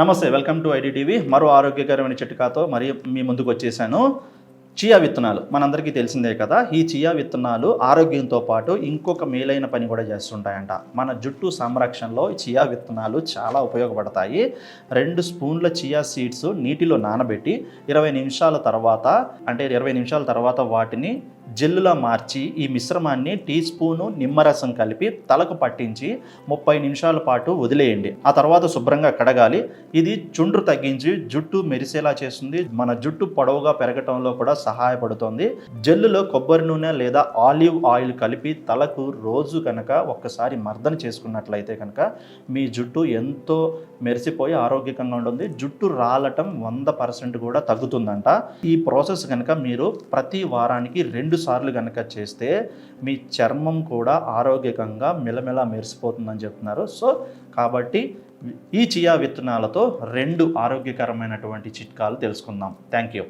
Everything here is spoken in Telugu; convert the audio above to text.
నమస్తే, వెల్కమ్ టు ఐడిటీవీ. మరో ఆరోగ్యకరమైన చిట్కాతో మరి మీ ముందుకు వచ్చేసాను. చియా విత్తనాలు మనందరికీ తెలిసిందే కదా. ఈ చియా విత్తనాలు ఆరోగ్యంతో పాటు ఇంకొక మేలైన పని కూడా చేస్తుంటాయంట. మన జుట్టు సంరక్షణలో చియా విత్తనాలు చాలా ఉపయోగపడతాయి. 2 స్పూన్ల చియా సీడ్స్ నీటిలో నానబెట్టి 20 నిమిషాల తర్వాత వాటిని జెల్లులా మార్చి ఈ మిశ్రమాన్ని టీ స్పూను నిమ్మరసం కలిపి తలకు పట్టించి 30 నిమిషాల పాటు వదిలేయండి. ఆ తర్వాత శుభ్రంగా కడగాలి. ఇది చుండ్రు తగ్గించి జుట్టు మెరిసేలా చేస్తుంది. మన జుట్టు పొడవుగా పెరగటంలో కూడా సహాయపడుతుంది. జెల్లులో కొబ్బరి నూనె లేదా ఆలివ్ ఆయిల్ కలిపి తలకు రోజు కనుక ఒక్కసారి మర్దన చేసుకున్నట్లయితే కనుక మీ జుట్టు ఎంతో మెరిసిపోయి ఆరోగ్యకంగా ఉంటుంది. జుట్టు రాలటం 100% కూడా తగ్గుతుందంట. ఈ ప్రాసెస్ కనుక మీరు ప్రతి వారానికి 2 సార్లు కనుక చేస్తే మీ చర్మం కూడా ఆరోగ్యకంగా మెలమెలా మెరిసిపోతుందని చెప్తున్నారు. కాబట్టి ఈ చియా విత్తనాలతో 2 ఆరోగ్యకరమైనటువంటి చిట్కాలు తెలుసుకుందాం. Thank you.